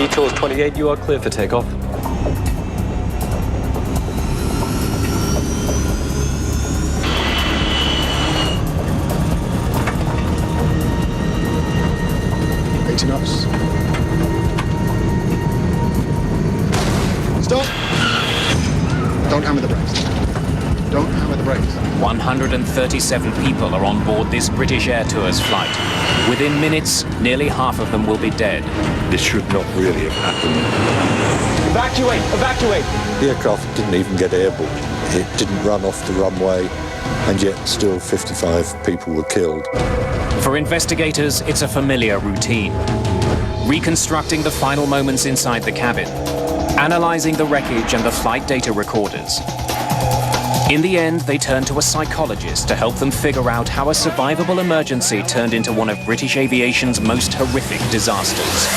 Detours 28, you are clear for takeoff. Knots. Stop! Don't hammer the brakes. Don't hammer the brakes. 137 people are on board this British Air Tours flight. Within minutes, nearly half of them will be dead. This should not really have happened. Evacuate! Evacuate! The aircraft didn't even get airborne. It didn't run off the runway, and yet still 55 people were killed. For investigators, it's a familiar routine. Reconstructing the final moments inside the cabin, analyzing the wreckage and the flight data recorders. In the end, they turn to a psychologist to help them figure out how a survivable emergency turned into one of British aviation's most horrific disasters.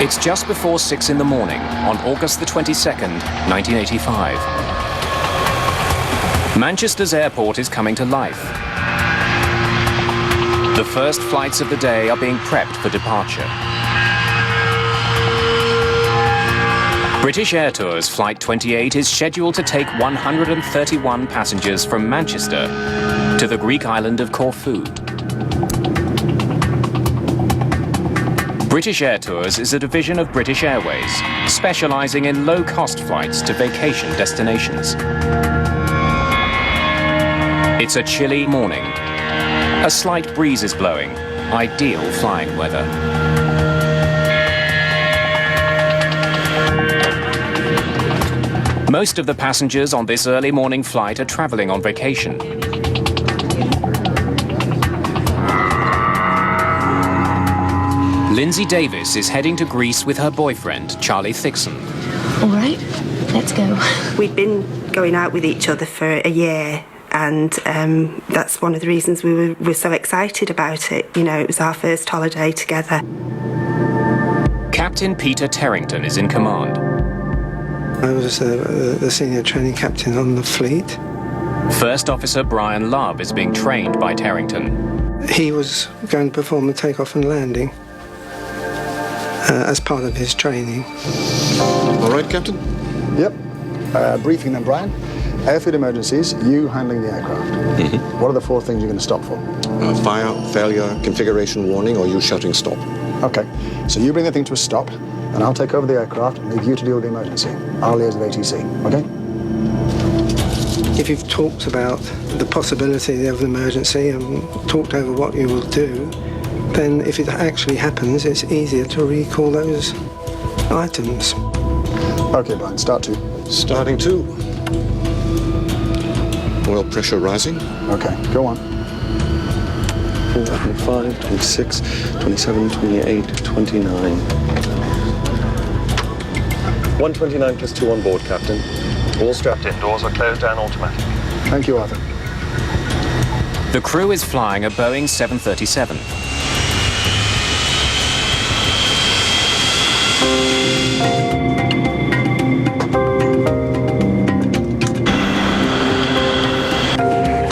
It's just before 6 in the morning on August the 22nd, 1985. Manchester's airport is coming to life. The first flights of the day are being prepped for departure. British Air Tours Flight 28 is scheduled to take 131 passengers from Manchester to the Greek island of Corfu. British Air Tours is a division of British Airways, specializing in low-cost flights to vacation destinations. It's a chilly morning. A slight breeze is blowing, ideal flying weather. Most of the passengers on this early morning flight are traveling on vacation. Lindsay Davis is heading to Greece with her boyfriend, Charlie Thixon. All right, let's go. We'd been going out with each other for a year, and that's one of the reasons we were so excited about it. You know, it was our first holiday together. Captain Peter Terrington is in command. I was the senior training captain on the fleet. First Officer Brian Love is being trained by Terrington. He was going to perform the takeoff and landing as part of his training. All right, Captain? Yep. Briefing then, Brian. Airfield emergencies, you handling the aircraft. Mm-hmm. What are the 4 things you're going to stop for? Fire, failure, configuration warning, or you shouting stop. Okay, so you bring the thing to a stop, and I'll take over the aircraft and leave you to deal with the emergency. I'll liaise with ATC, okay? If you've talked about the possibility of an emergency and talked over what you will do, then if it actually happens, it's easier to recall those items. Okay, Brian, start 2. Starting 2. Oil pressure rising. Okay, go on. 25, 26, 27, 28, 29. 129 plus 2 on board, Captain. All strapped in, doors are closed and automatic. Thank you, Arthur. The crew is flying a Boeing 737.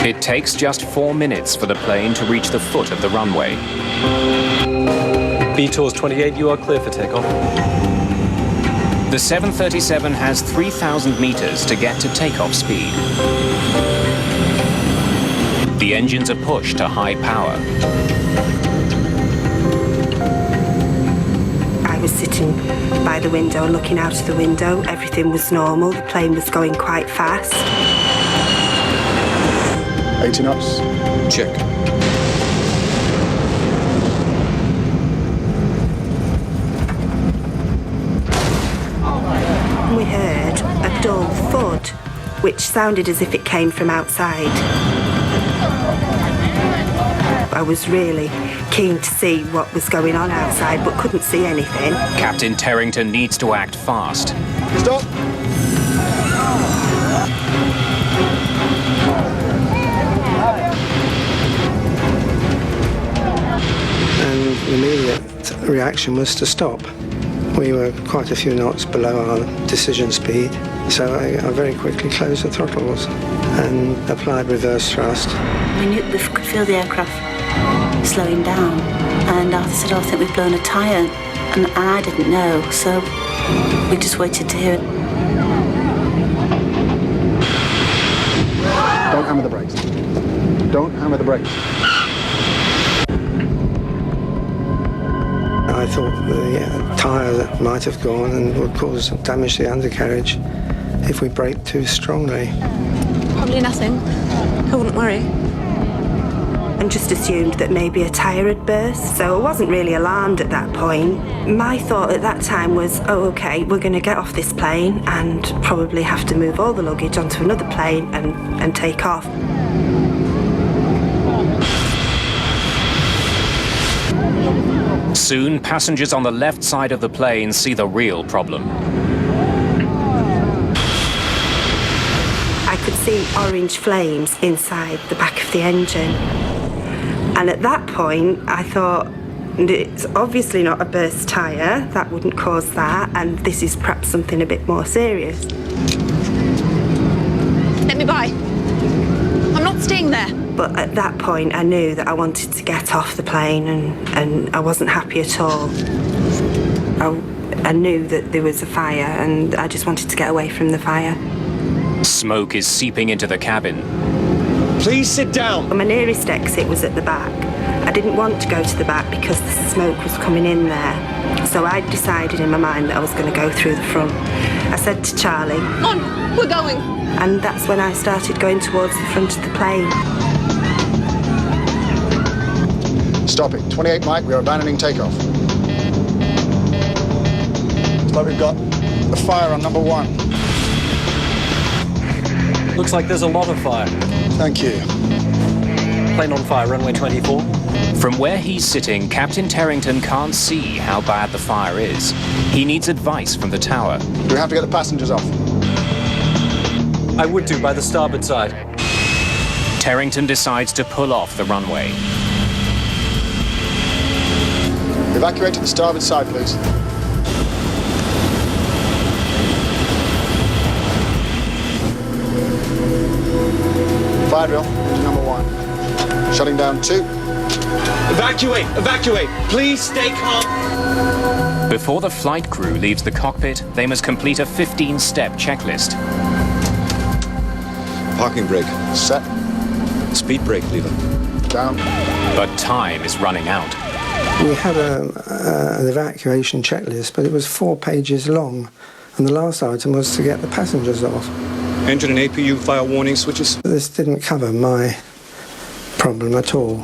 It takes just 4 minutes for the plane to reach the foot of the runway. Detours 28, you are clear for takeoff. The 737 has 3,000 meters to get to takeoff speed. The engines are pushed to high power. I was sitting by the window, looking out of the window. Everything was normal. The plane was going quite fast. 80 knots. Check. We heard a dull thud, which sounded as if it came from outside. I I was really keen to see what was going on outside, but couldn't see anything. Captain Terrington needs to act fast. Stop. And the immediate reaction was to stop. We were quite a few knots below our decision speed, so I very quickly closed the throttles and applied reverse thrust. We could feel the aircraft slowing down, and Arthur said, "Oh, I think we've blown a tyre," and I didn't know, so we just waited to hear it. Don't hammer the brakes. Don't hammer the brakes. I thought the tyre might have gone and would cause damage to the undercarriage if we braked too strongly. Probably nothing. I wouldn't worry. And just assumed that maybe a tyre had burst, so I wasn't really alarmed at that point. My thought at that time was, oh, okay, we're going to get off this plane and probably have to move all the luggage onto another plane and take off. Soon, passengers on the left side of the plane see the real problem. I could see orange flames inside the back of the engine. And at that point, I thought, it's obviously not a burst tyre, that wouldn't cause that, and this is perhaps something a bit more serious. Let me by. I'm not staying there. But at that point, I knew that I wanted to get off the plane, and I wasn't happy at all. I knew that there was a fire, and I just wanted to get away from the fire. Smoke is seeping into the cabin. Please sit down. My nearest exit was at the back. I didn't want to go to the back because the smoke was coming in there. So I decided in my mind that I was going to go through the front. I said to Charlie, On, we're going. and that's when I started going towards the front of the plane. Stop it. 28 Mike, we are abandoning takeoff. Looks like we've got a fire on number 1. Looks like there's a lot of fire. Thank you. Plane on fire, runway 24. From where he's sitting, Captain Terrington can't see how bad the fire is. He needs advice from the tower. Do we have to get the passengers off? I would do by the starboard side. Terrington decides to pull off the runway. Evacuate to the starboard side, please. Fire drill, engine number 1. Shutting down 2. Evacuate! Evacuate! Please stay calm. Before the flight crew leaves the cockpit, they must complete a 15-step checklist. Parking brake. Set. Speed brake lever. Down. But time is running out. We had an evacuation checklist, but it was 4 pages long, and the last item was to get the passengers off. Engine and APU fire warning switches. This didn't cover my problem at all.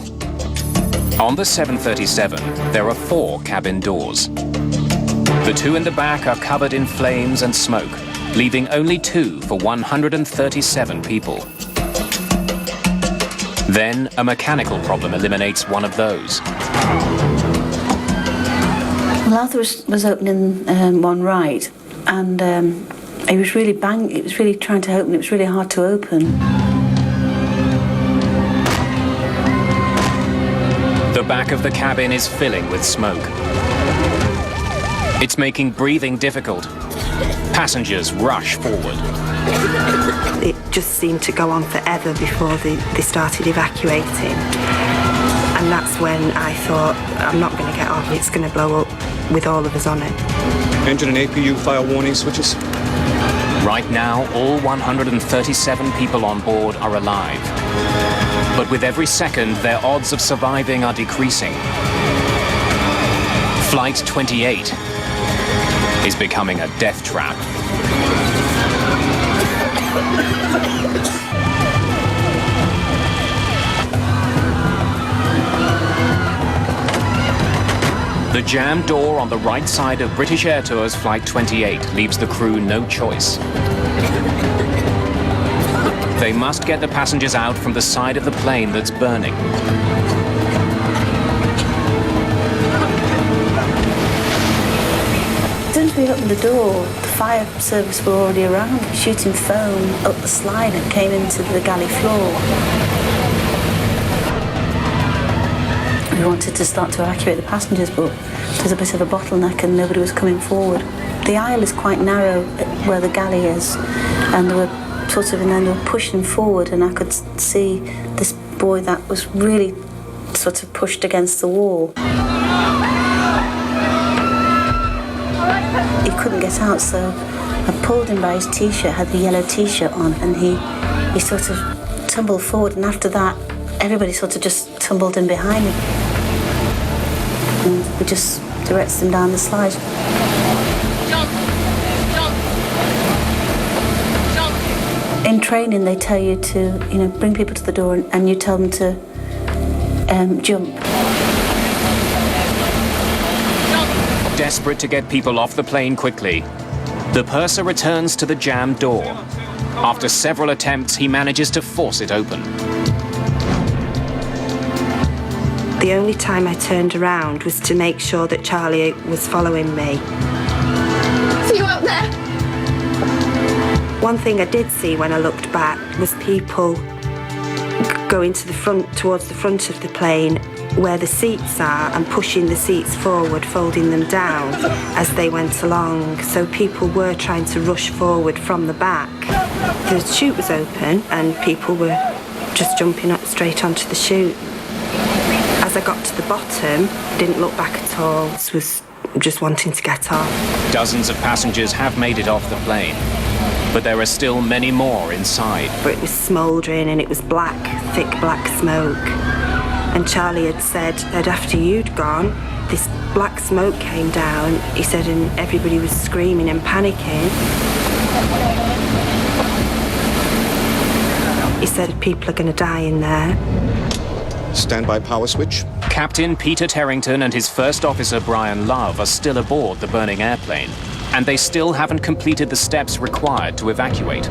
On the 737, there are 4 cabin doors. The 2 in the back are covered in flames and smoke, leaving only 2 for 137 people. Then a mechanical problem eliminates one of those. Well, Arthur was opening one right, and it was really it was really trying to open. It was really hard to open. The back of the cabin is filling with smoke. It's making breathing difficult. Passengers rush forward. It just seemed to go on forever before they started evacuating. And that's when I thought, I'm not going to get off, it's going to blow up with all of us on it. Engine and APU fire warning switches. Right now, all 137 people on board are alive. But with every second, their odds of surviving are decreasing. Flight 28 is becoming a death trap. The jammed door on the right side of British Air Tours Flight 28 leaves the crew no choice. They must get the passengers out from the side of the plane that's burning. we opened the door, the fire service were already around, shooting foam up the slide and came into the galley floor. We wanted to start to evacuate the passengers, but there was a bit of a bottleneck and nobody was coming forward. The aisle is quite narrow where the galley is, and they were and then they were pushing forward, and I could see this boy that was really sort of pushed against the wall. He couldn't get out, so I pulled him by his t-shirt, had the yellow t-shirt on, and he sort of tumbled forward, and after that, everybody sort of just tumbled in behind him. And we just directed him down the slide. In training, they tell you to, bring people to the door and you tell them to jump. Desperate to get people off the plane quickly, the purser returns to the jammed door. After several attempts, he manages to force it open. The only time I turned around was to make sure that Charlie was following me. See you out there? One thing I did see when I looked back was people going to the front, towards the front of the plane where the seats are, and pushing the seats forward, folding them down as they went along. So people were trying to rush forward from the back. The chute was open and people were just jumping up straight onto the chute. As I got to the bottom, I didn't look back at all. I was just wanting to get off. Dozens of passengers have made it off the plane, but there are still many more inside. But it was smouldering and it was black, thick black smoke. And Charlie had said that after you'd gone, this black smoke came down, he said, and everybody was screaming and panicking. He said, people are going to die in there. Standby power switch. Captain Peter Terrington and his first officer Brian Love are still aboard the burning airplane, and they still haven't completed the steps required to evacuate.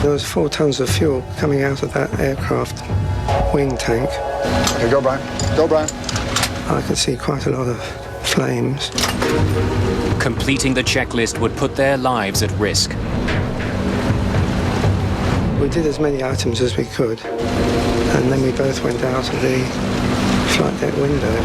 There was 4 tons of fuel coming out of that aircraft wing tank. Okay, go, Brian. Go, Brian. I could see quite a lot of flames. Completing the checklist would put their lives at risk. We did as many items as we could, and then we both went out of the flight deck window.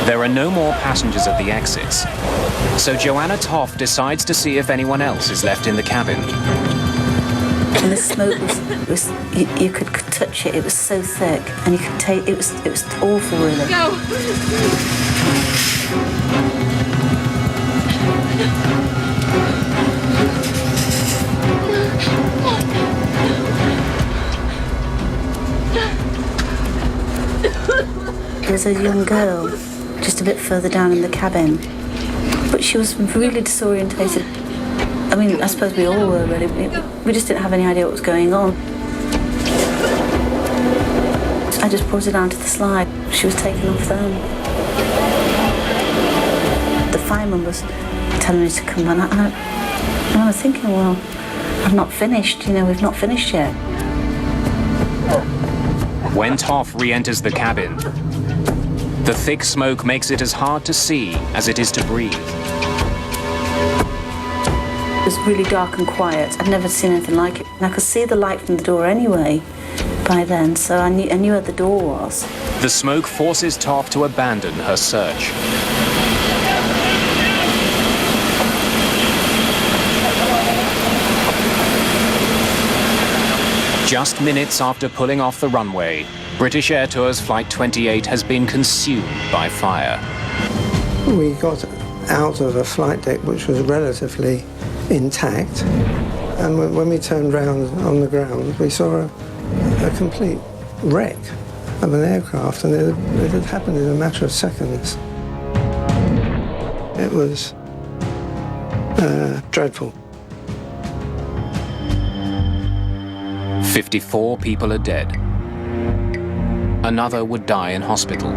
There are no more passengers at the exits, so Joanna Toff decides to see if anyone else is left in the cabin. And the smoke was you could touch it. It was so thick, and you could take it was awful, really. Go. There's a young girl just a bit further down in the cabin, but she was really disorientated. I mean, I suppose we all were, really. We just didn't have any idea what was going on. I just brought her down to the slide. She was taken off then. The fireman was telling me to come, and I was thinking, well, I'm not finished, we've not finished yet. When Toff re-enters the cabin, the thick smoke makes it as hard to see as it is to breathe. It was really dark and quiet. I'd never seen anything like it. And I could see the light from the door anyway by then, so I knew where the door was. The smoke forces Toff to abandon her search. Just minutes after pulling off the runway, British Air Tours Flight 28 has been consumed by fire. We got out of a flight deck which was relatively intact, and when we turned round on the ground, we saw a complete wreck of an aircraft, and it had happened in a matter of seconds. It was dreadful. 54 people are dead. Another would die in hospital.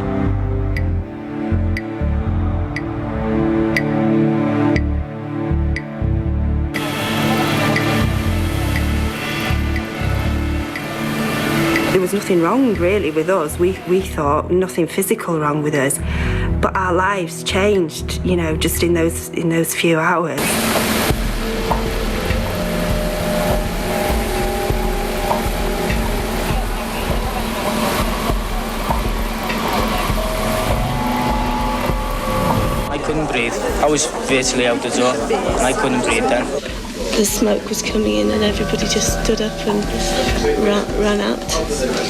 There was nothing wrong really with us. We thought nothing physical wrong with us, but our lives changed, you know, just in those few hours. I couldn't breathe. I was virtually out the door and I couldn't breathe then. The smoke was coming in and everybody just stood up and ran out.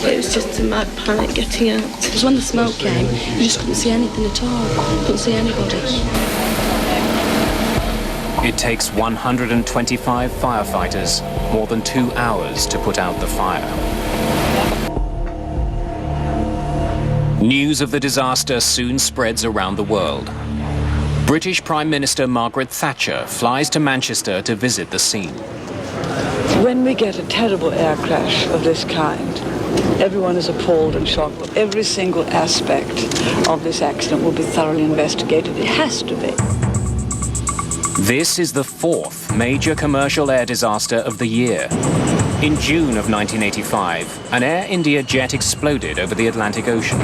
It was just a mad panic getting out. Because when the smoke came, you just couldn't see anything at all. Couldn't see anybody. It takes 125 firefighters more than 2 hours to put out the fire. News of the disaster soon spreads around the world. British Prime Minister Margaret Thatcher flies to Manchester to visit the scene. When we get a terrible air crash of this kind, everyone is appalled and shocked. But every single aspect of this accident will be thoroughly investigated. It has to be. This is the 4th major commercial air disaster of the year. In June of 1985, an Air India jet exploded over the Atlantic Ocean.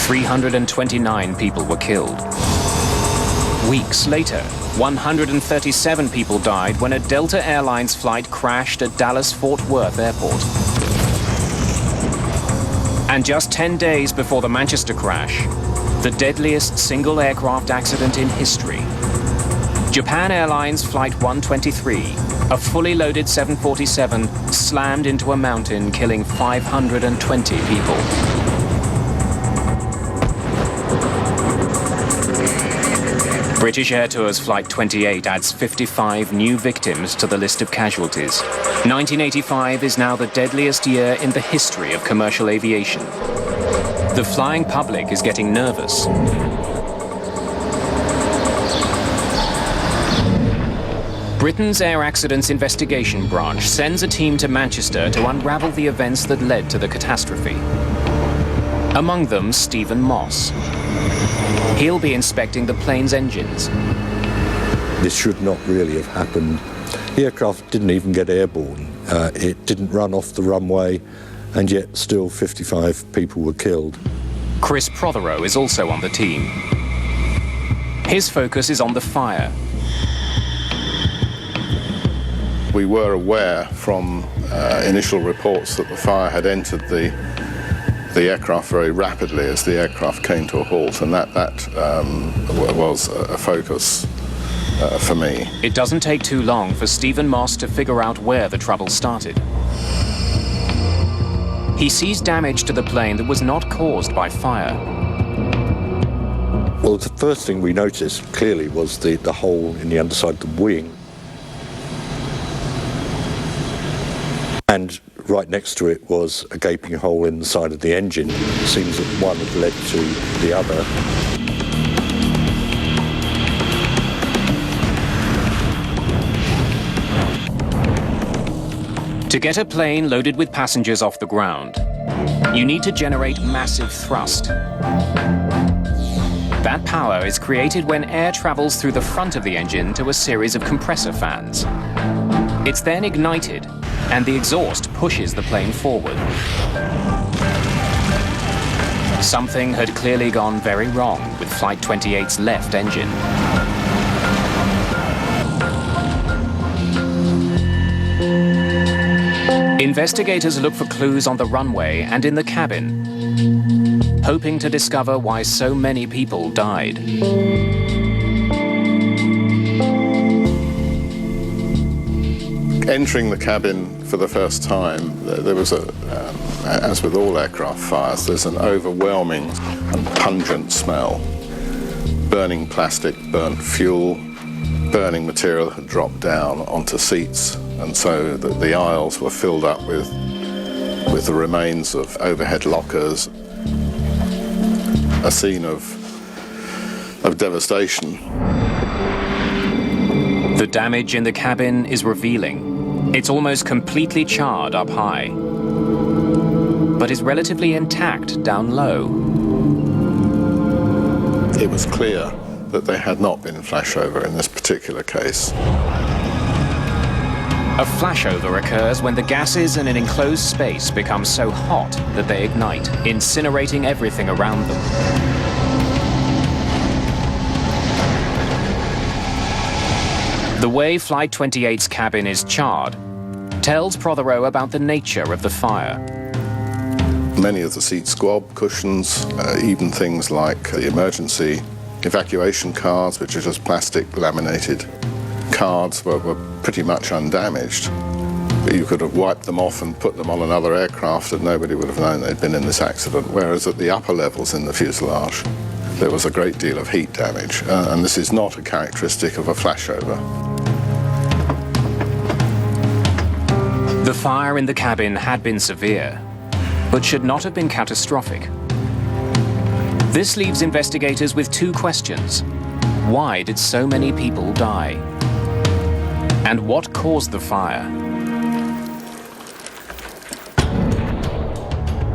329 people were killed. Weeks later, 137 people died when a Delta Airlines flight crashed at Dallas-Fort Worth Airport. And just 10 days before the Manchester crash, the deadliest single aircraft accident in history. Japan Airlines Flight 123, a fully loaded 747, slammed into a mountain, killing 520 people. British Air Tours Flight 28 adds 55 new victims to the list of casualties. 1985 is now the deadliest year in the history of commercial aviation. The flying public is getting nervous. Britain's Air Accidents Investigation Branch sends a team to Manchester to unravel the events that led to the catastrophe. Among them, Stephen Moss. He'll be inspecting the plane's engines. This should not really have happened. The aircraft didn't even get airborne. It didn't run off the runway, and yet still 55 people were killed. Chris Prothero is also on the team. His focus is on the fire. We were aware from initial reports that the fire had entered the aircraft very rapidly as the aircraft came to a halt, and that was a focus for me. It doesn't take too long for Stephen Moss to figure out where the trouble started. He sees damage to the plane that was not caused by fire. Well, the first thing we noticed clearly was the hole in the underside of the wing. And right next to it was a gaping hole in the side of the engine. It seems that one had led to the other. To get a plane loaded with passengers off the ground, you need to generate massive thrust. That power is created when air travels through the front of the engine to a series of compressor fans. It's then ignited, and the exhaust pushes the plane forward. Something had clearly gone very wrong with Flight 28's left engine. Investigators look for clues on the runway and in the cabin, hoping to discover why so many people died. Entering the cabin for the first time, there was as with all aircraft fires, there's an overwhelming and pungent smell. Burning plastic, burnt fuel, burning material had dropped down onto seats, and so the aisles were filled up with the remains of overhead lockers. A scene of devastation. The damage in the cabin is revealing. It's almost completely charred up high, but is relatively intact down low. It was clear that there had not been flashover in this particular case. A flashover occurs when the gases in an enclosed space become so hot that they ignite, incinerating everything around them. The way Flight 28's cabin is charred tells Prothero about the nature of the fire. Many of the seat squab, cushions, even things like the emergency evacuation cards, which are just plastic laminated cards, were pretty much undamaged. But you could have wiped them off and put them on another aircraft and nobody would have known they'd been in this accident, whereas at the upper levels in the fuselage there was a great deal of heat damage, and this is not a characteristic of a flashover. The fire in the cabin had been severe, but should not have been catastrophic. This leaves investigators with two questions. Why did so many people die? And what caused the fire?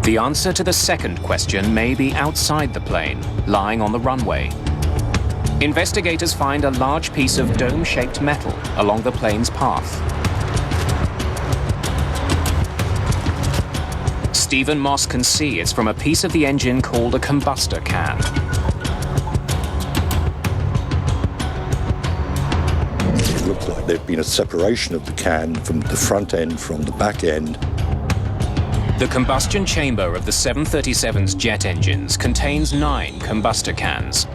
The answer to the second question may be outside the plane, lying on the runway. Investigators find a large piece of dome-shaped metal along the plane's path. Stephen Moss can see it's from a piece of the engine called a combustor can. It looks like there'd been a separation of the can from the front end from the back end. The combustion chamber of the 737's jet engines contains 9 combustor cans.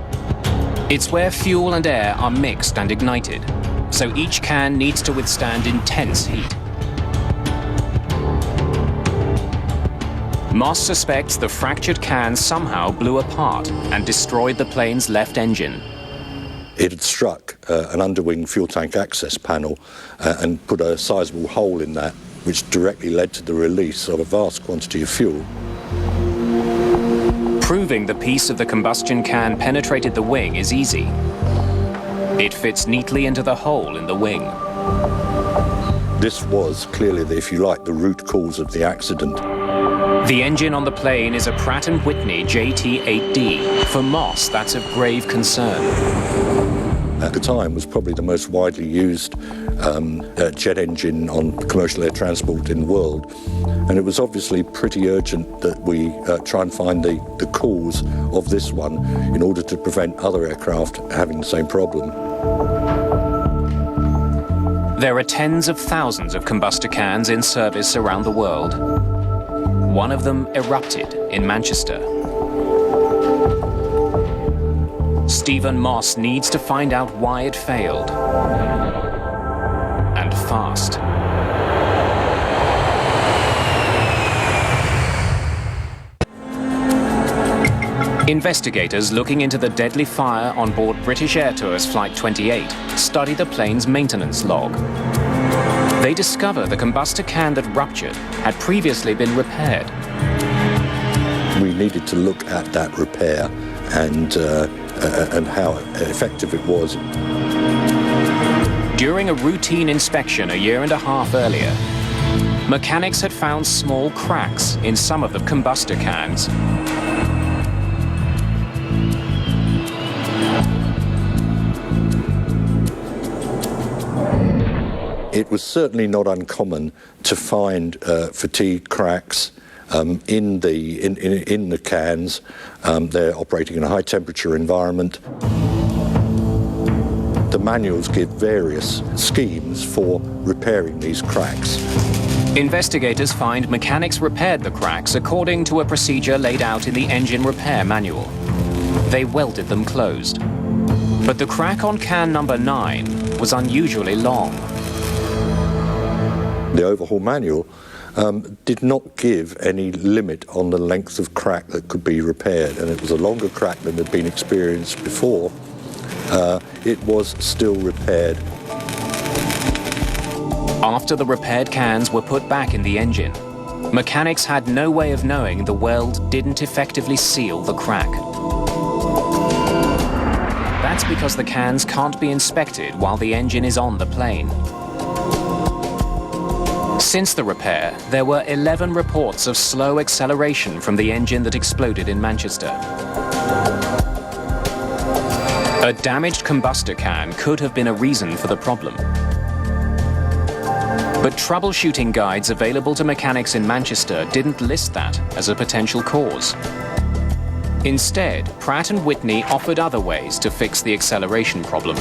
It's where fuel and air are mixed and ignited, so each can needs to withstand intense heat. Moss suspects the fractured can somehow blew apart and destroyed the plane's left engine. It had struck an underwing fuel tank access panel and put a sizable hole in that, which directly led to the release of a vast quantity of fuel. Proving the piece of the combustion can penetrated the wing is easy. It fits neatly into the hole in the wing. This was clearly, if you like, the root cause of the accident. The engine on the plane is a Pratt & Whitney JT8D. For Moss, that's of grave concern. At the time, was probably the most widely used jet engine on commercial air transport in the world. And it was obviously pretty urgent that we try and find the cause of this one in order to prevent other aircraft having the same problem. There are tens of thousands of combustor cans in service around the world. One of them erupted in Manchester. Stephen Moss needs to find out why it failed. And fast. Investigators looking into the deadly fire on board British Air Tours Flight 28 study the plane's maintenance log. They discover the combustor can that ruptured had previously been repaired. We needed to look at that repair and how effective it was. During a routine inspection a year and a half earlier, mechanics had found small cracks in some of the combustor cans. It was certainly not uncommon to find fatigue cracks in the cans. They're operating in a high temperature environment. The manuals give various schemes for repairing these cracks. Investigators find mechanics repaired the cracks according to a procedure laid out in the engine repair manual. They welded them closed. But the crack on can number 9 was unusually long. The overhaul manual did not give any limit on the length of crack that could be repaired, and it was a longer crack than had been experienced before. It was still repaired. After the repaired cans were put back in the engine, mechanics had no way of knowing the weld didn't effectively seal the crack. That's because the cans can't be inspected while the engine is on the plane. Since the repair, there were 11 reports of slow acceleration from the engine that exploded in Manchester. A damaged combustor can could have been a reason for the problem. But troubleshooting guides available to mechanics in Manchester didn't list that as a potential cause. Instead, Pratt & Whitney offered other ways to fix the acceleration problem.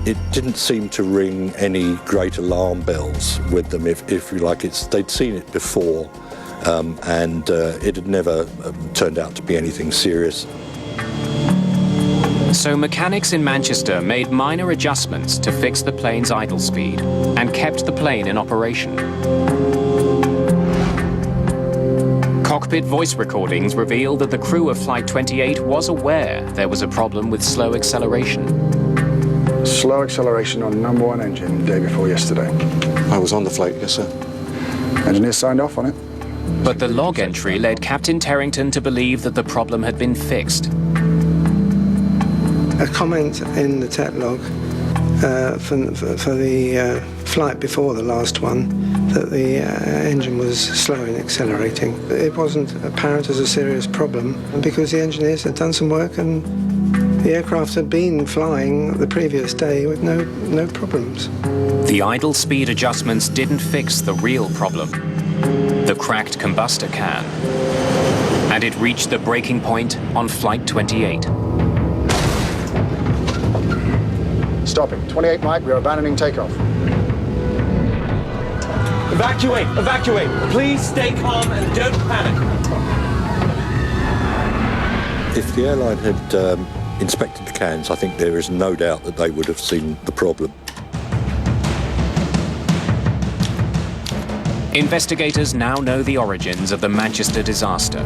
It didn't seem to ring any great alarm bells with them, if you like. They'd seen it before, and it had never turned out to be anything serious. So mechanics in Manchester made minor adjustments to fix the plane's idle speed and kept the plane in operation. Cockpit voice recordings revealed that the crew of Flight 28 was aware there was a problem with slow acceleration. Slow acceleration on number 1 engine day before yesterday. I was on the flight, yes, sir. Engineers signed off on it. But the log entry led Captain Terrington to believe that the problem had been fixed. A comment in the TET log for the flight before the last one that the engine was slow in accelerating. It wasn't apparent as a serious problem because the engineers had done some work and the aircraft had been flying the previous day with no problems. The idle speed adjustments didn't fix the real problem, the cracked combustor can. And it reached the breaking point on Flight 28. Stopping. 28 Mike, we are abandoning takeoff. Evacuate! Evacuate! Please stay calm and don't panic. If the airline had inspected the cans, I think there is no doubt that they would have seen the problem. Investigators now know the origins of the Manchester disaster.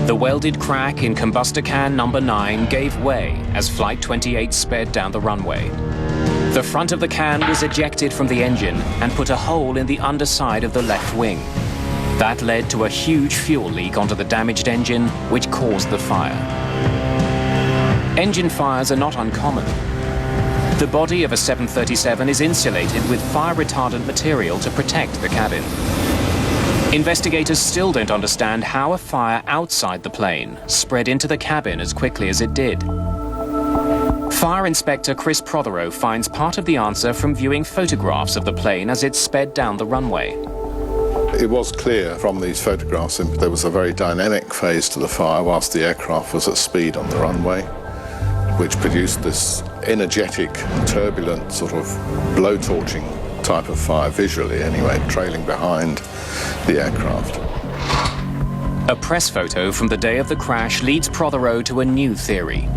The welded crack in combustor can number 9 gave way as Flight 28 sped down the runway. The front of the can was ejected from the engine and put a hole in the underside of the left wing. That led to a huge fuel leak onto the damaged engine, which caused the fire. Engine fires are not uncommon. The body of a 737 is insulated with fire-retardant material to protect the cabin. Investigators still don't understand how a fire outside the plane spread into the cabin as quickly as it did. Fire Inspector Chris Prothero finds part of the answer from viewing photographs of the plane as it sped down the runway. It was clear from these photographs that there was a very dynamic phase to the fire whilst the aircraft was at speed on the runway, which produced this energetic, turbulent, sort of blowtorching type of fire, visually anyway, trailing behind the aircraft. A press photo from the day of the crash leads Prothero to a new theory.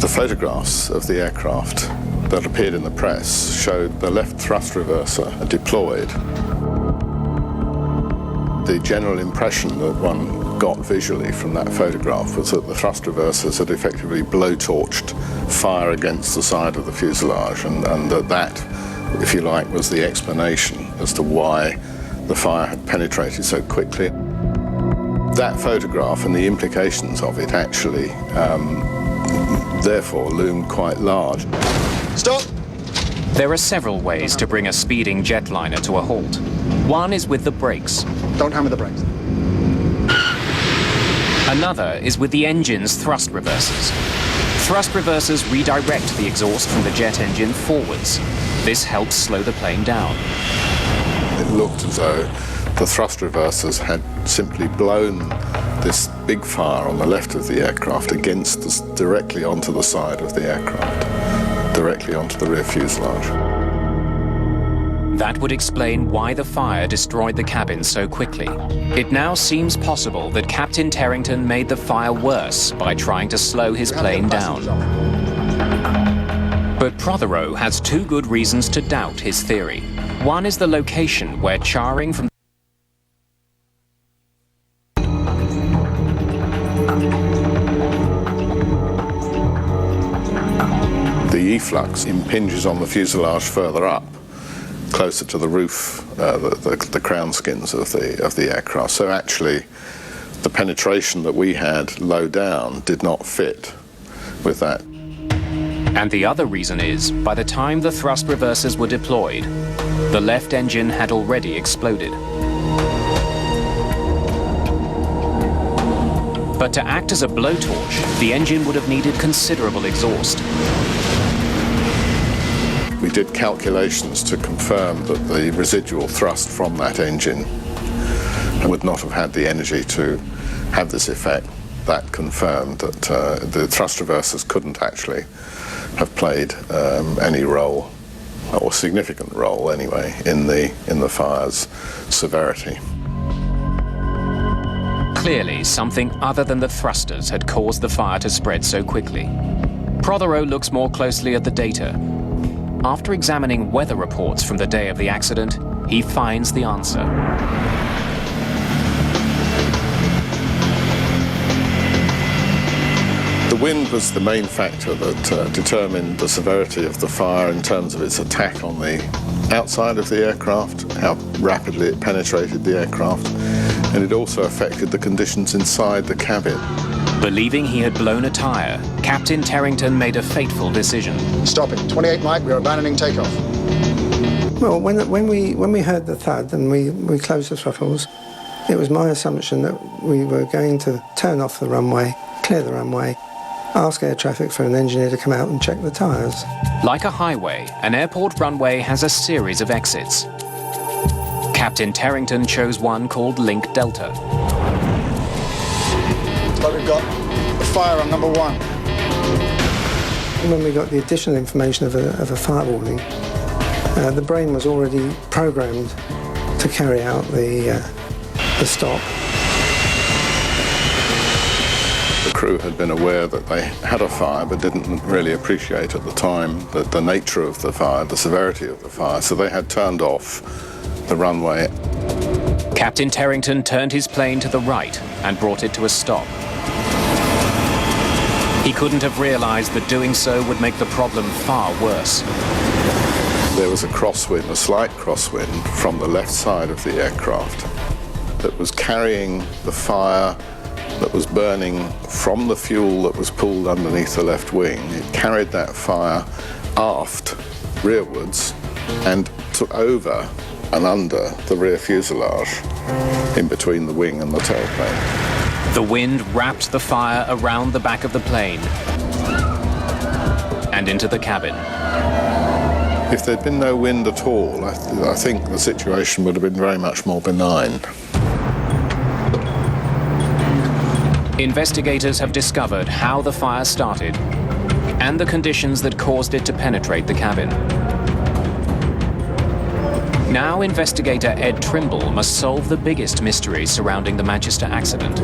The photographs of the aircraft that appeared in the press showed the left thrust reverser deployed. The general impression that one got visually from that photograph was that the thrust reversers had effectively blowtorched fire against the side of the fuselage, and that, if you like, was the explanation as to why the fire had penetrated so quickly. That photograph and the implications of it actually therefore loomed quite large. Stop! There are several ways to bring a speeding jetliner to a halt. One is with the brakes. Don't hammer the brakes. Another is with the engine's thrust reversers. Thrust reversers redirect the exhaust from the jet engine forwards. This helps slow the plane down. It looked as though the thrust reversers had simply blown this big fire on the left of the aircraft directly onto the side of the aircraft, directly onto the rear fuselage. That would explain why the fire destroyed the cabin so quickly. It now seems possible that Captain Terrington made the fire worse by trying to slow his plane down. But Prothero has two good reasons to doubt his theory. One is the location where charring from the efflux impinges on the fuselage further up, closer to the roof, the crown skins of the aircraft. So actually, the penetration that we had low down did not fit with that. And the other reason is, by the time the thrust reversers were deployed, the left engine had already exploded. But to act as a blowtorch, the engine would have needed considerable exhaust. We did calculations to confirm that the residual thrust from that engine would not have had the energy to have this effect. That confirmed that the thrust reversers couldn't actually have played any role, or significant role anyway, in the fire's severity. Clearly, something other than the thrusters had caused the fire to spread so quickly. Prothero looks more closely at the data. After examining weather reports from the day of the accident, he finds the answer. The wind was the main factor that determined the severity of the fire in terms of its attack on the outside of the aircraft, how rapidly it penetrated the aircraft, and it also affected the conditions inside the cabin. Believing he had blown a tyre, Captain Terrington made a fateful decision. Stop it. 28 Mike, we are abandoning takeoff. Well, when we heard the thud and we closed the throttles, it was my assumption that we were going to turn off the runway, clear the runway, ask air traffic for an engineer to come out and check the tyres. Like a highway, an airport runway has a series of exits. Captain Terrington chose one called Link Delta. So we've got a fire on number 1. When we got the additional information of a fire warning, the brain was already programmed to carry out the stop. The crew had been aware that they had a fire but didn't really appreciate at the time the nature of the fire, the severity of the fire, so they had turned off the runway. Captain Terrington turned his plane to the right and brought it to a stop. He couldn't have realized that doing so would make the problem far worse. There was a crosswind, a slight crosswind from the left side of the aircraft that was carrying the fire that was burning from the fuel that was pulled underneath the left wing. It carried that fire aft, rearwards, and took over and under the rear fuselage, in between the wing and the tailplane. The wind wrapped the fire around the back of the plane and into the cabin. If there'd been no wind at all, I think the situation would have been very much more benign. Investigators have discovered how the fire started and the conditions that caused it to penetrate the cabin. Now investigator Ed Trimble must solve the biggest mystery surrounding the Manchester accident.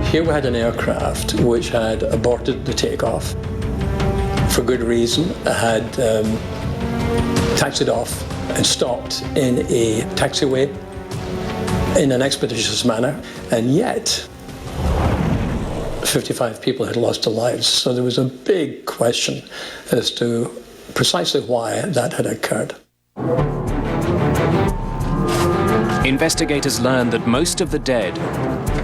Here we had an aircraft which had aborted the takeoff for good reason, had taxied off and stopped in a taxiway in an expeditious manner, and yet 55 people had lost their lives. So there was a big question as to precisely why that had occurred. Investigators learned that most of the dead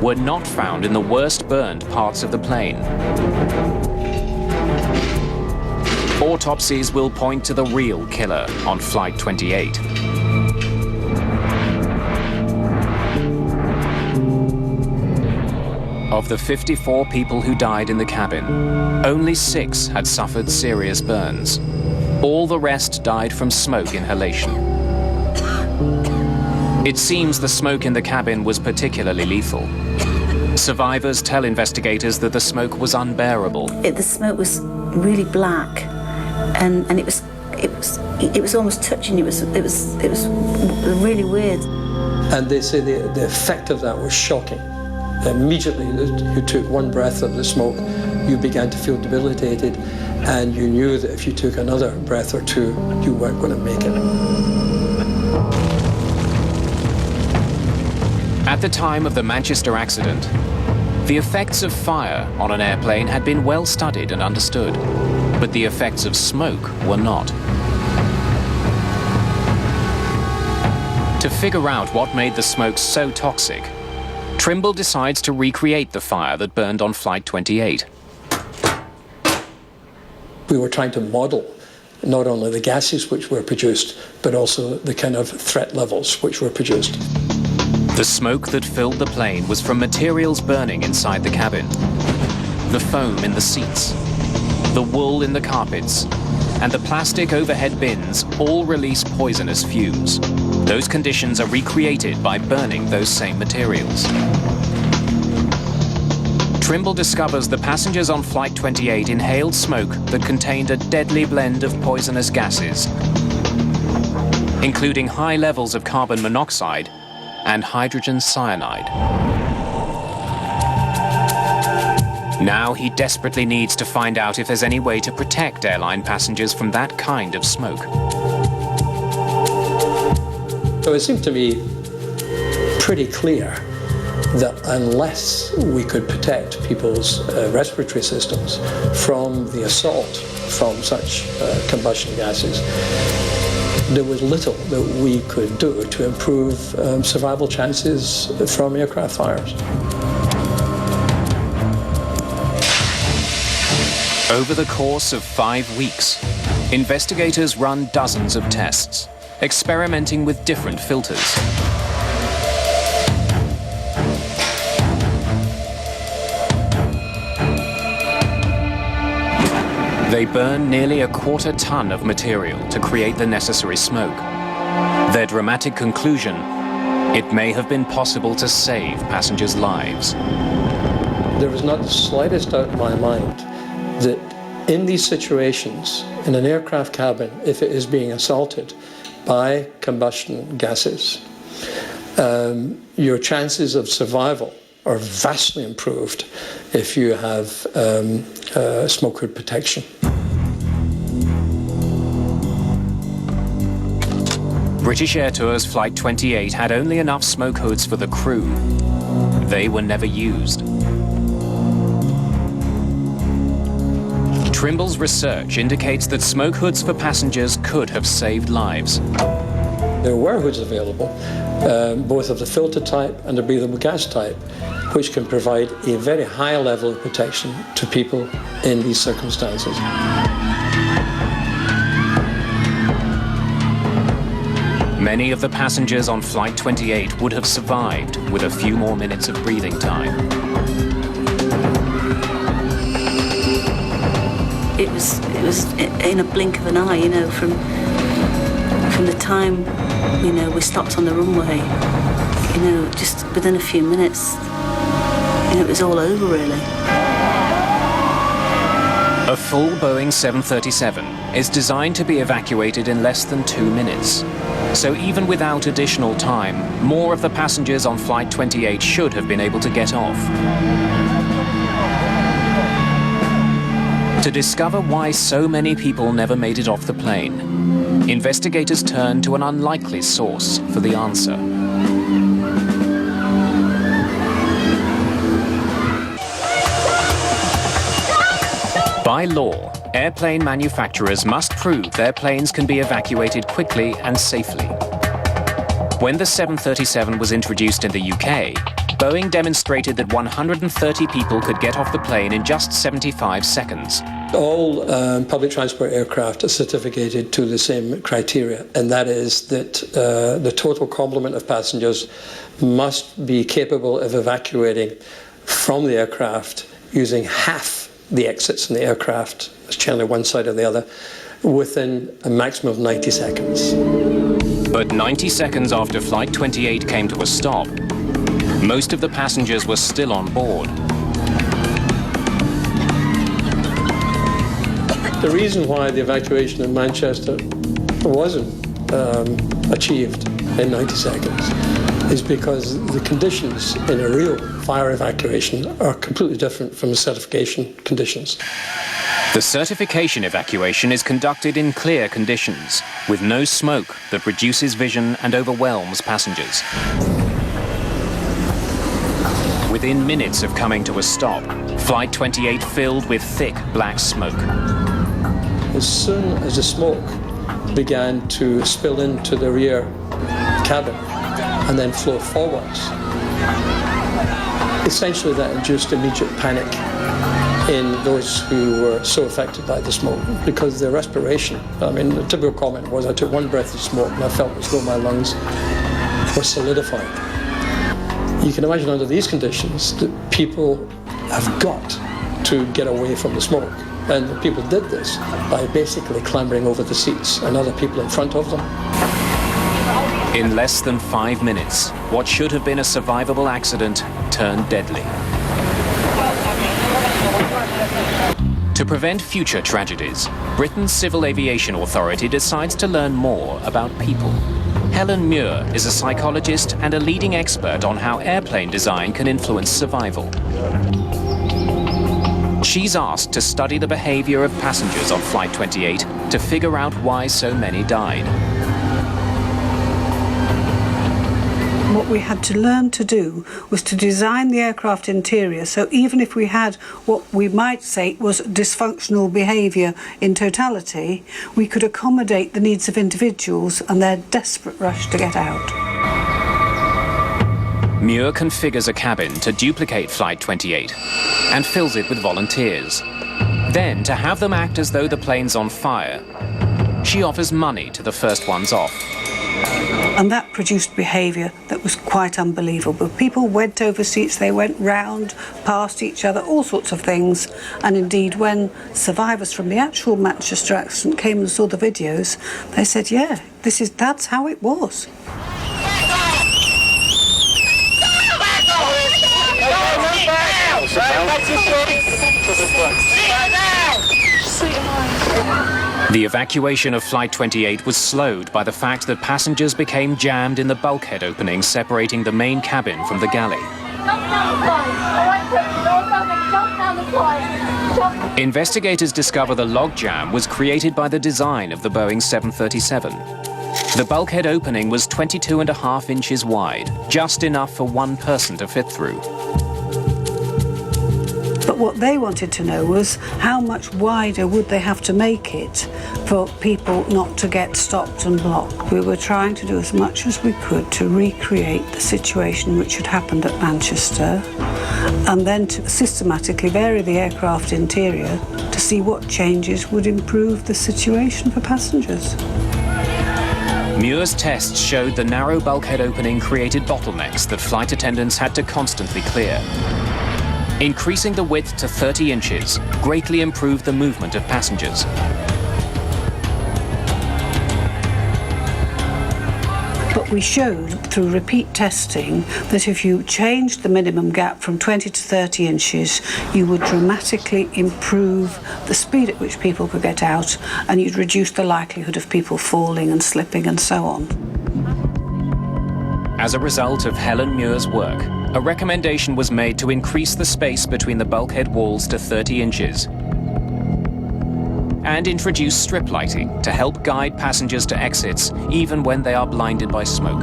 were not found in the worst burned parts of the plane. Autopsies will point to the real killer on Flight 28. Of the 54 people who died in the cabin, only 6 had suffered serious burns. All the rest died from smoke inhalation. It seems the smoke in the cabin was particularly lethal. Survivors tell investigators that the smoke was unbearable. The smoke was really black, and it was almost touching. It was really weird. And they say the effect of that was shocking. Immediately you took one breath of the smoke, you began to feel debilitated, and you knew that if you took another breath or two, you weren't going to make it. At the time of the Manchester accident, the effects of fire on an airplane had been well studied and understood, but the effects of smoke were not. To figure out what made the smoke so toxic, Trimble decides to recreate the fire that burned on Flight 28. We were trying to model not only the gases which were produced, but also the kind of threat levels which were produced. The smoke that filled the plane was from materials burning inside the cabin. The foam in the seats, the wool in the carpets, and the plastic overhead bins all release poisonous fumes. Those conditions are recreated by burning those same materials. Trimble discovers the passengers on Flight 28 inhaled smoke that contained a deadly blend of poisonous gases, including high levels of carbon monoxide and hydrogen cyanide. Now he desperately needs to find out if there's any way to protect airline passengers from that kind of smoke. So it seemed to me pretty clear that unless we could protect people's respiratory systems from the assault from such combustion gases, there was little that we could do to improve survival chances from aircraft fires. Over the course of 5 weeks, investigators run dozens of tests, experimenting with different filters. They burn nearly 1/4 ton of material to create the necessary smoke. Their dramatic conclusion: it may have been possible to save passengers' lives. There was not the slightest doubt in my mind that in these situations, in an aircraft cabin, if it is being assaulted by combustion gases, your chances of survival are vastly improved if you have smoke hood protection. British Air Tours Flight 28 had only enough smoke hoods for the crew. They were never used. Trimble's research indicates that smoke hoods for passengers could have saved lives. There were hoods available, both of the filter type and the breathable gas type, which can provide a very high level of protection to people in these circumstances. Many of the passengers on Flight 28 would have survived with a few more minutes of breathing time. It was in a blink of an eye, you know, from the time, you know, we stopped on the runway, you know, just within a few minutes, you know, it was all over, really. A full Boeing 737 is designed to be evacuated in less than 2 minutes. So even without additional time, more of the passengers on Flight 28 should have been able to get off. To discover why so many people never made it off the plane, investigators turned to an unlikely source for the answer. By law, airplane manufacturers must prove their planes can be evacuated quickly and safely. When the 737 was introduced in the UK, Boeing demonstrated that 130 people could get off the plane in just 75 seconds. All public transport aircraft are certificated to the same criteria, and that is that the total complement of passengers must be capable of evacuating from the aircraft using half the exits in the aircraft, it's generally one side or the other, within a maximum of 90 seconds. But 90 seconds after Flight 28 came to a stop, most of the passengers were still on board. The reason why the evacuation in Manchester wasn't achieved in 90 seconds is because the conditions in a real fire evacuation are completely different from the certification conditions. The certification evacuation is conducted in clear conditions, with no smoke that reduces vision and overwhelms passengers. Within minutes of coming to a stop, Flight 28 filled with thick black smoke. As soon as the smoke began to spill into the rear cabin and then flow forwards, essentially that induced immediate panic in those who were so affected by the smoke, because their respiration, I mean, the typical comment was, I took one breath of smoke and I felt as though my lungs were solidifying. You can imagine under these conditions that people have got to get away from the smoke. And the people did this by basically clambering over the seats and other people in front of them. In less than 5 minutes, what should have been a survivable accident turned deadly. To prevent future tragedies, Britain's Civil Aviation Authority decides to learn more about people. Helen Muir is a psychologist and a leading expert on how airplane design can influence survival. She's asked to study the behavior of passengers on Flight 28 to figure out why so many died. What we had to learn to do was to design the aircraft interior so even if we had what we might say was dysfunctional behaviour in totality, we could accommodate the needs of individuals and their desperate rush to get out. Muir configures a cabin to duplicate Flight 28 and fills it with volunteers. Then, to have them act as though the plane's on fire, she offers money to the first ones off. And that produced behaviour that was quite unbelievable. People went over seats, they went round, past each other, all sorts of things. And indeed, when survivors from the actual Manchester accident came and saw the videos, they said, yeah, that's how it was. The evacuation of Flight 28 was slowed by the fact that passengers became jammed in the bulkhead opening separating the main cabin from the galley. Investigators discover the logjam was created by the design of the Boeing 737. The bulkhead opening was 22.5 inches wide, just enough for one person to fit through. But what they wanted to know was how much wider would they have to make it for people not to get stopped and blocked. We were trying to do as much as we could to recreate the situation which had happened at Manchester and then to systematically vary the aircraft interior to see what changes would improve the situation for passengers. Muir's tests showed the narrow bulkhead opening created bottlenecks that flight attendants had to constantly clear. Increasing the width to 30 inches greatly improved the movement of passengers. But we showed through repeat testing that if you changed the minimum gap from 20 to 30 inches, you would dramatically improve the speed at which people could get out and you'd reduce the likelihood of people falling and slipping and so on. As a result of Helen Muir's work, a recommendation was made to increase the space between the bulkhead walls to 30 inches and introduce strip lighting to help guide passengers to exits even when they are blinded by smoke.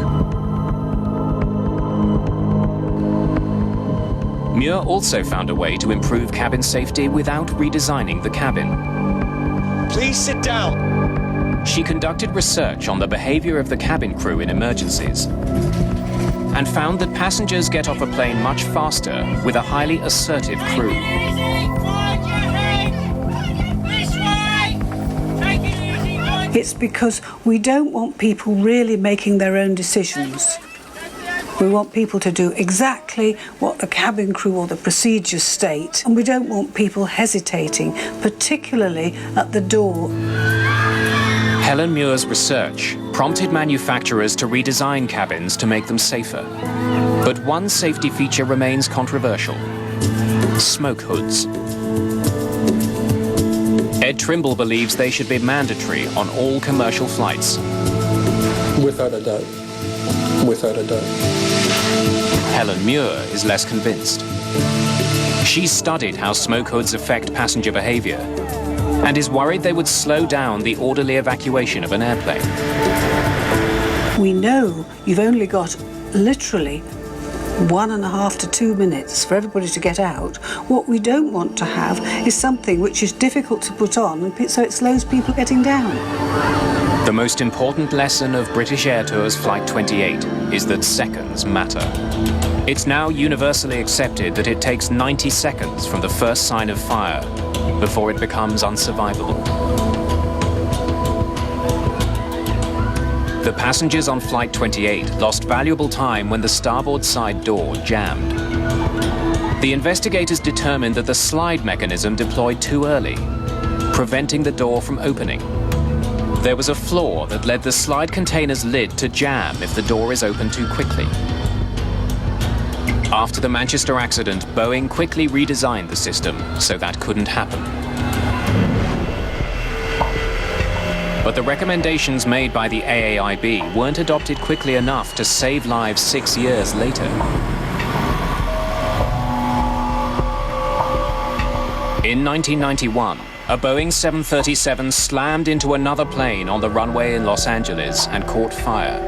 Muir also found a way to improve cabin safety without redesigning the cabin. Please sit down. She conducted research on the behavior of the cabin crew in emergencies and found that passengers get off a plane much faster with a highly assertive crew. It's because we don't want people really making their own decisions. We want people to do exactly what the cabin crew or the procedures state, and we don't want people hesitating, particularly at the door. Helen Muir's research prompted manufacturers to redesign cabins to make them safer. But one safety feature remains controversial: smoke hoods. Ed Trimble believes they should be mandatory on all commercial flights. Without a doubt. Without a doubt. Helen Muir is less convinced. She's studied how smoke hoods affect passenger behavior and is worried they would slow down the orderly evacuation of an airplane. We know you've only got literally 1.5 to 2 minutes for everybody to get out. What we don't want to have is something which is difficult to put on, and so it slows people getting down. The most important lesson of British Air Tours Flight 28 is that seconds matter. It's now universally accepted that it takes 90 seconds from the first sign of fire before it becomes unsurvivable. The passengers on Flight 28 lost valuable time when the starboard side door jammed. The investigators determined that the slide mechanism deployed too early, preventing the door from opening. There was a flaw that led the slide container's lid to jam if the door is opened too quickly. After the Manchester accident, Boeing quickly redesigned the system so that couldn't happen. But the recommendations made by the AAIB weren't adopted quickly enough to save lives 6 years later. In 1991, a Boeing 737 slammed into another plane on the runway in Los Angeles and caught fire.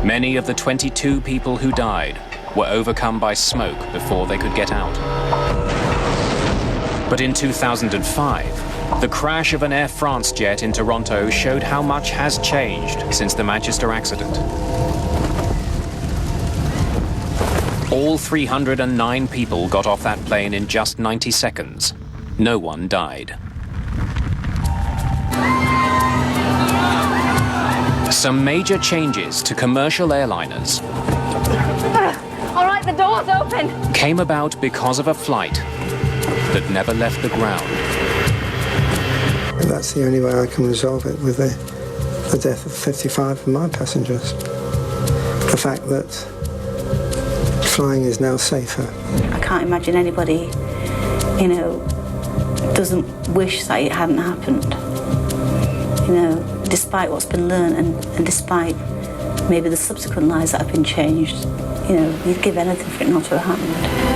Many of the 22 people who died were overcome by smoke before they could get out. But in 2005, the crash of an Air France jet in Toronto showed how much has changed since the Manchester accident. All 309 people got off that plane in just 90 seconds. No one died. Some major changes to commercial airliners All right, the door's open. came about because of a flight that never left the ground. That's the only way I can resolve it, with the death of 55 of my passengers. The fact that flying is now safer. I can't imagine anybody, doesn't wish that it hadn't happened. Despite what's been learned and despite maybe the subsequent lives that have been changed, you'd give anything for it not to have happened.